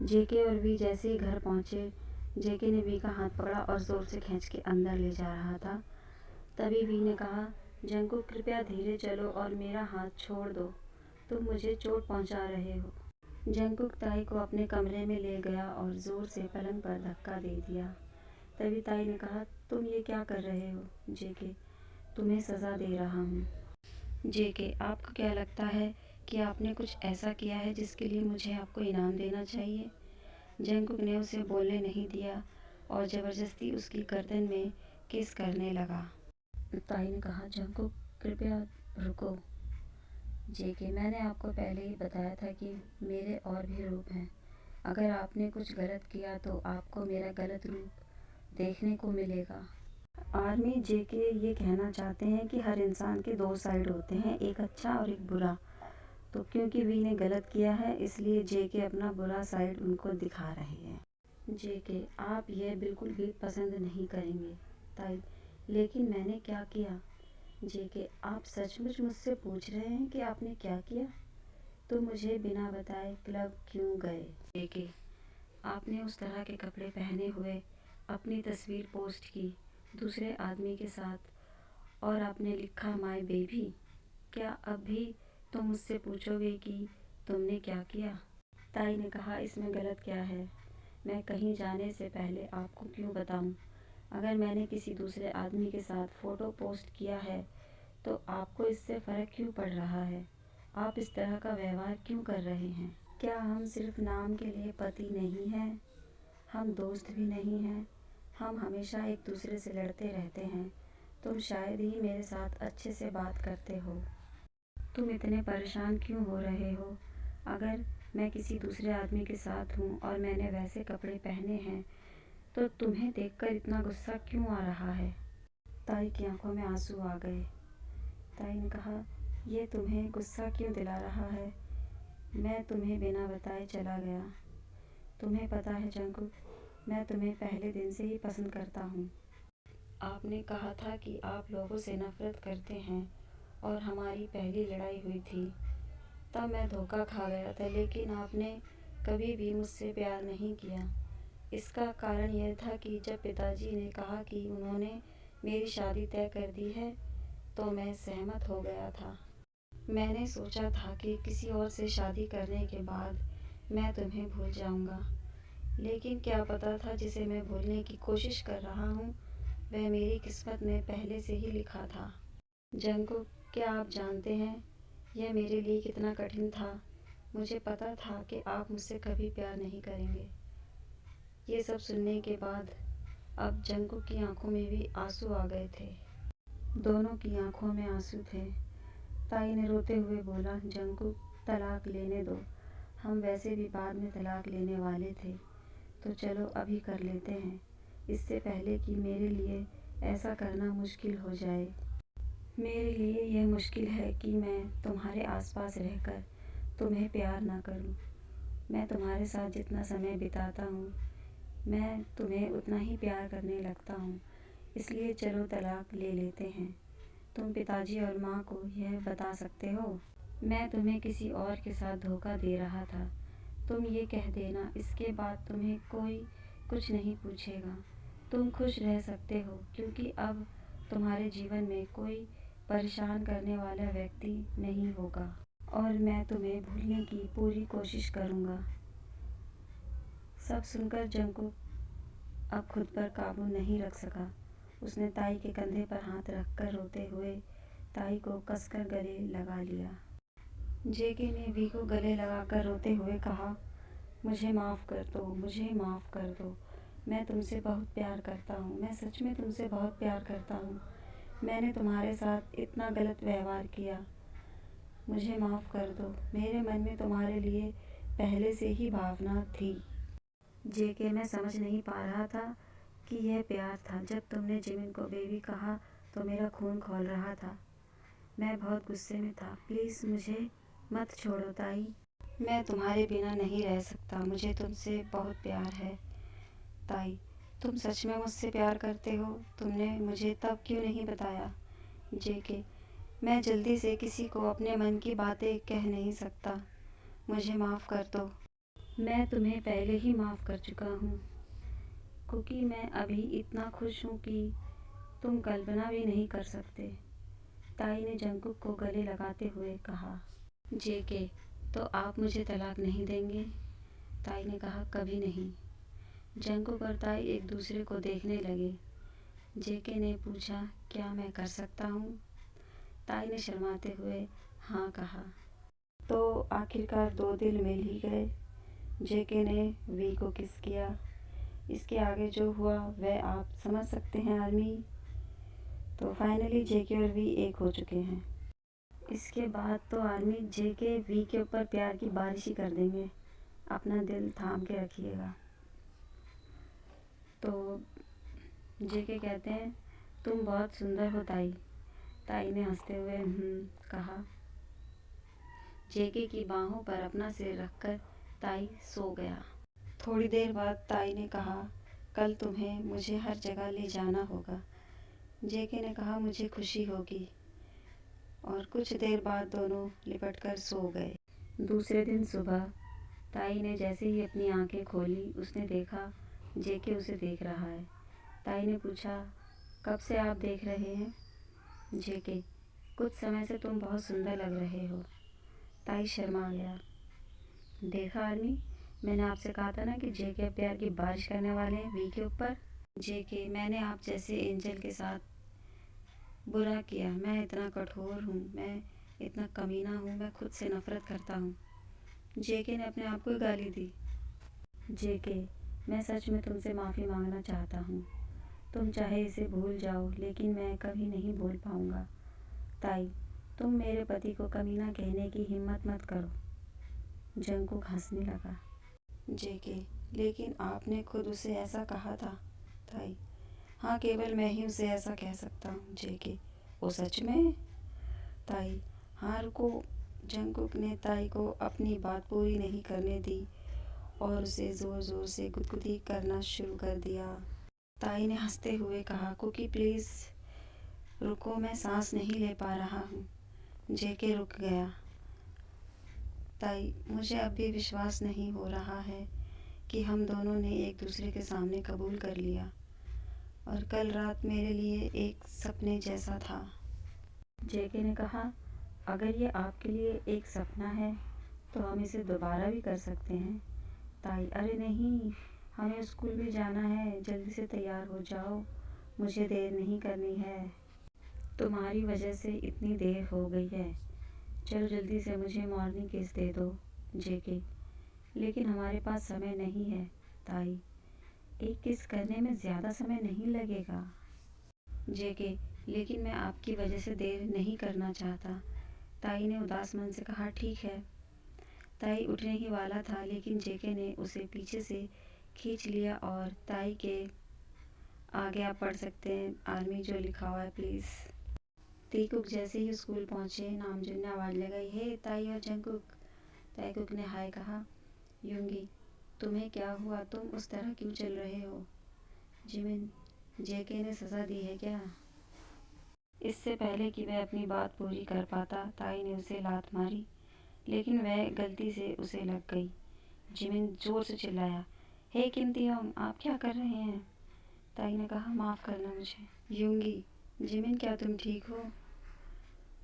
जेके और वी जैसे ही घर पहुंचे, जेके ने वी का हाथ पकड़ा और ज़ोर से खींच के अंदर ले जा रहा था। तभी वी ने कहा, जंकुक कृपया धीरे चलो और मेरा हाथ छोड़ दो, तुम मुझे चोट पहुंचा रहे हो। जंकुक ताई को अपने कमरे में ले गया और ज़ोर से पलंग पर धक्का दे दिया। तभी ताई ने कहा, तुम ये क्या कर रहे हो जेके, तुम्हें सज़ा दे रहा हूँ। जेके, आपको क्या लगता है कि आपने कुछ ऐसा किया है जिसके लिए मुझे आपको इनाम देना चाहिए? जंकुक ने उसे बोलने नहीं दिया और ज़बरदस्ती उसकी गर्दन में किस करने लगा। ताई ने कहा, जंकुक कृपया रुको। जेके, मैंने आपको पहले ही बताया था कि मेरे और भी रूप हैं। अगर आपने कुछ गलत किया तो आपको मेरा गलत रूप देखने को मिलेगा। आर्मी जेके ये कहना चाहते हैं कि हर इंसान के दो साइड होते हैं, एक अच्छा और एक बुरा। तो क्योंकि वी ने गलत किया है इसलिए जेके अपना बुरा साइड उनको दिखा रहे हैं। जेके, आप यह बिल्कुल भी पसंद नहीं करेंगे। ताई, लेकिन मैंने क्या किया? जेके, आप सचमुच मुझसे पूछ रहे हैं कि आपने क्या किया? तो मुझे बिना बताए क्लब क्यों गए? जेके, आपने उस तरह के कपड़े पहने हुए अपनी तस्वीर पोस्ट की दूसरे आदमी के साथ और आपने लिखा माय बेबी। क्या अब भी तुम मुझसे पूछोगे कि तुमने क्या किया? ताई ने कहा, इसमें गलत क्या है? मैं कहीं जाने से पहले आपको क्यों बताऊं? अगर मैंने किसी दूसरे आदमी के साथ फ़ोटो पोस्ट किया है तो आपको इससे फ़र्क क्यों पड़ रहा है? आप इस तरह का व्यवहार क्यों कर रहे हैं? क्या हम सिर्फ नाम के लिए पति नहीं हैं? हम दोस्त भी नहीं हैं। हम हमेशा एक दूसरे से लड़ते रहते हैं। तुम शायद ही मेरे साथ अच्छे से बात करते हो। तुम इतने परेशान क्यों हो रहे हो? अगर मैं किसी दूसरे आदमी के साथ हूँ और मैंने वैसे कपड़े पहने हैं तो तुम्हें देखकर इतना गुस्सा क्यों आ रहा है? ताई की आंखों में आंसू आ गए। ताई ने कहा, ये तुम्हें गुस्सा क्यों दिला रहा है? मैं तुम्हें बिना बताए चला गया। तुम्हें पता है जंकुक, मैं तुम्हें पहले दिन से ही पसंद करता हूँ। आपने कहा था कि आप लोगों से नफरत करते हैं और हमारी पहली लड़ाई हुई थी तब मैं धोखा खा गया था, लेकिन आपने कभी भी मुझसे प्यार नहीं किया। इसका कारण यह था कि जब पिताजी ने कहा कि उन्होंने मेरी शादी तय कर दी है तो मैं सहमत हो गया था। मैंने सोचा था कि किसी और से शादी करने के बाद मैं तुम्हें भूल जाऊंगा, लेकिन क्या पता था जिसे मैं भूलने की कोशिश कर रहा हूँ वह मेरी किस्मत में पहले से ही लिखा था। जंकुक, क्या आप जानते हैं यह मेरे लिए कितना कठिन था? मुझे पता था कि आप मुझसे कभी प्यार नहीं करेंगे। ये सब सुनने के बाद अब जंकुक की आंखों में भी आंसू आ गए थे। दोनों की आंखों में आंसू थे। ताई ने रोते हुए बोला, जंकुक तलाक लेने दो, हम वैसे भी बाद में तलाक लेने वाले थे, तो चलो अभी कर लेते हैं, इससे पहले कि मेरे लिए ऐसा करना मुश्किल हो जाए। मेरे लिए यह मुश्किल है कि मैं तुम्हारे आसपास रहकर तुम्हें प्यार ना करूं। मैं तुम्हारे साथ जितना समय बिताता हूँ मैं तुम्हें उतना ही प्यार करने लगता हूँ, इसलिए चलो तलाक ले लेते हैं। तुम पिताजी और माँ को यह बता सकते हो मैं तुम्हें किसी और के साथ धोखा दे रहा था। तुम ये कह देना, इसके बाद तुम्हें कोई कुछ नहीं पूछेगा। तुम खुश रह सकते हो क्योंकि अब तुम्हारे जीवन में कोई परेशान करने वाला व्यक्ति नहीं होगा और मैं तुम्हें भूलने की पूरी कोशिश करूँगा। सब सुनकर जंकुक अब खुद पर काबू नहीं रख सका। उसने ताई के कंधे पर हाथ रखकर रोते हुए ताई को कसकर गले लगा लिया। जेके ने वी को गले लगाकर रोते हुए कहा, मुझे माफ़ कर दो, मुझे माफ़ कर दो। मैं तुमसे बहुत प्यार करता हूँ, मैं सच में तुमसे बहुत प्यार करता हूँ। मैंने तुम्हारे साथ इतना गलत व्यवहार किया, मुझे माफ़ कर दो। मेरे मन में तुम्हारे लिए पहले से ही भावना थी। जेके, मैं समझ नहीं पा रहा था कि यह प्यार था। जब तुमने जिमिन को बेबी कहा तो मेरा खून खौल रहा था। मैं बहुत गुस्से में था। प्लीज़ मुझे मत छोड़ो ताई, मैं तुम्हारे बिना नहीं रह सकता। मुझे तुमसे बहुत प्यार है। ताई, तुम सच में मुझसे प्यार करते हो? तुमने मुझे तब क्यों नहीं बताया? जेके, मैं जल्दी से किसी को अपने मन की बातें कह नहीं सकता, मुझे माफ़ कर दो। मैं तुम्हें पहले ही माफ़ कर चुका हूँ, क्योंकि मैं अभी इतना खुश हूँ कि तुम कल्पना भी नहीं कर सकते। ताई ने जंकुक को गले लगाते हुए कहा। जेके, तो आप मुझे तलाक नहीं देंगे? ताई ने कहा, कभी नहीं। जंकुक और ताई एक दूसरे को देखने लगे। जेके ने पूछा, क्या मैं कर सकता हूँ? ताई ने शर्माते हुए हाँ कहा। तो आखिरकार दो दिल मिल ही गए। जेके ने वी को किस किया। इसके आगे जो हुआ वह आप समझ सकते हैं आर्मी। तो फाइनली जेके और वी एक हो चुके हैं। इसके बाद तो आर्मी जेके वी के ऊपर प्यार की बारिश ही कर देंगे। अपना दिल थाम के रखिएगा। तो जेके कहते हैं, तुम बहुत सुंदर हो ताई। ताई ने हंसते हुए कहा। जेके की बाहों पर अपना सिर रखकर ताई सो गया। थोड़ी देर बाद ताई ने कहा, कल तुम्हें मुझे हर जगह ले जाना होगा। जेके ने कहा, मुझे खुशी होगी। और कुछ देर बाद दोनों लिपट कर सो गए। दूसरे दिन सुबह ताई ने जैसे ही अपनी आंखें खोली, उसने देखा जेके उसे देख रहा है। ताई ने पूछा, कब से आप देख रहे हैं? जेके, कुछ समय से तुम बहुत सुंदर लग रहे हो। ताई शर्मा गया। देखा आर्मी, मैंने आपसे कहा था ना कि जेके प्यार की बारिश करने वाले हैं वी के ऊपर। जेके, मैंने आप जैसे एंजल के साथ बुरा किया। मैं इतना कठोर हूँ, मैं इतना कमीना हूँ, मैं खुद से नफरत करता हूँ। जेके ने अपने आप को गाली दी। जेके, मैं सच में तुमसे माफ़ी मांगना चाहता हूँ। तुम चाहे इसे भूल जाओ, लेकिन मैं कभी नहीं भूल पाऊँगा। ताई, तुम मेरे पति को कमीना कहने की हिम्मत मत करो। जंकुक हंसने लगा। जेके, लेकिन आपने खुद उसे ऐसा कहा था। ताई, हाँ, केवल मैं ही उसे ऐसा कह सकता हूँ। जेके, वो सच में? ताई, हाँ, रुको। जंकुक ने ताई को अपनी बात पूरी नहीं करने दी और उसे ज़ोर ज़ोर से गुदगुदी करना शुरू कर दिया। ताई ने हंसते हुए कहा, कुकी प्लीज़ रुको, मैं सांस नहीं ले पा रहा हूँ। जेके रुक गया। ताई, मुझे अब भी विश्वास नहीं हो रहा है कि हम दोनों ने एक दूसरे के सामने कबूल कर लिया और कल रात मेरे लिए एक सपने जैसा था। जेके ने कहा, अगर ये आपके लिए एक सपना है तो हम इसे दोबारा भी कर सकते हैं। ताई, अरे नहीं, हमें स्कूल भी जाना है, जल्दी से तैयार हो जाओ, मुझे देर नहीं करनी है। तुम्हारी वजह से इतनी देर हो गई है, चलो जल्दी से मुझे मॉर्निंग किस दे दो। जेके, लेकिन हमारे पास समय नहीं है। ताई, एक किस करने में ज़्यादा समय नहीं लगेगा। जेके, लेकिन मैं आपकी वजह से देर नहीं करना चाहता। ताई ने उदास मन से कहा, ठीक है। ताई उठने ही वाला था, लेकिन जेके ने उसे पीछे से खींच लिया और ताई के आगे आप पढ़ सकते हैं आर्मी जो लिखा हुआ है प्लीज़। तीकुक जैसे ही स्कूल पहुँचे, नामजुन ने आवाज़ लगाई, हे ताई और जंकुक। ताईकुक ने हाय कहा। यूंगी, तुम्हें क्या हुआ? तुम उस तरह क्यों चल रहे हो? जिमिन, जेके ने सज़ा दी है क्या? इससे पहले कि वह अपनी बात पूरी कर पाता, ताई ने उसे लात मारी, लेकिन वह गलती से उसे लग गई। जिमिन जोर से चिल्लाया, हे किम तियोंग, आप क्या कर रहे हैं? ताई ने कहा, माफ़ करना मुझे। यूंगी, जिमिन क्या तुम ठीक हो?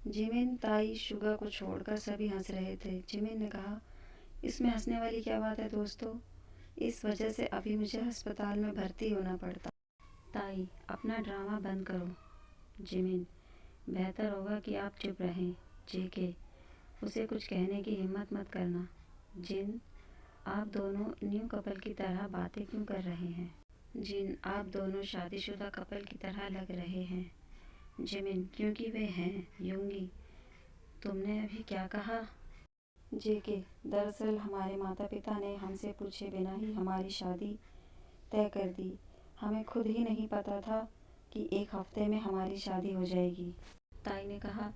जिमिन, ताई, शुगा को छोड़कर सभी हंस रहे थे। जिमिन ने कहा, इसमें हंसने वाली क्या बात है दोस्तों? इस वजह से अभी मुझे अस्पताल में भर्ती होना पड़ता। ताई, अपना ड्रामा बंद करो। जिमिन, बेहतर होगा कि आप चुप रहें। जेके, उसे कुछ कहने की हिम्मत मत करना। जिन, आप दोनों न्यू कपल की तरह बातें क्यों कर रहे हैं? जिन, आप दोनों शादीशुदा कपल की तरह लग रहे हैं। जिमिन, क्योंकि वे हैं। यूंगी, तुमने अभी क्या कहा? जेके, दरअसल हमारे माता पिता ने हमसे पूछे बिना ही हमारी शादी तय कर दी। हमें खुद ही नहीं पता था कि एक हफ्ते में हमारी शादी हो जाएगी। ताई ने कहा,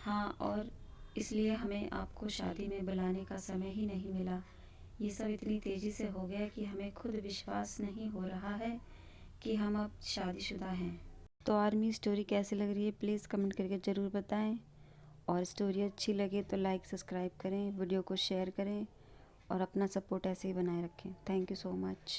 हाँ, और इसलिए हमें आपको शादी में बुलाने का समय ही नहीं मिला। ये सब इतनी तेज़ी से हो गया कि हमें खुद विश्वास नहीं हो रहा है कि हम अब शादीशुदा हैं। तो आर्मी, स्टोरी कैसी लग रही है प्लीज़ कमेंट करके ज़रूर बताएं, और स्टोरी अच्छी लगे तो लाइक सब्सक्राइब करें, वीडियो को शेयर करें और अपना सपोर्ट ऐसे ही बनाए रखें। Thank you so much.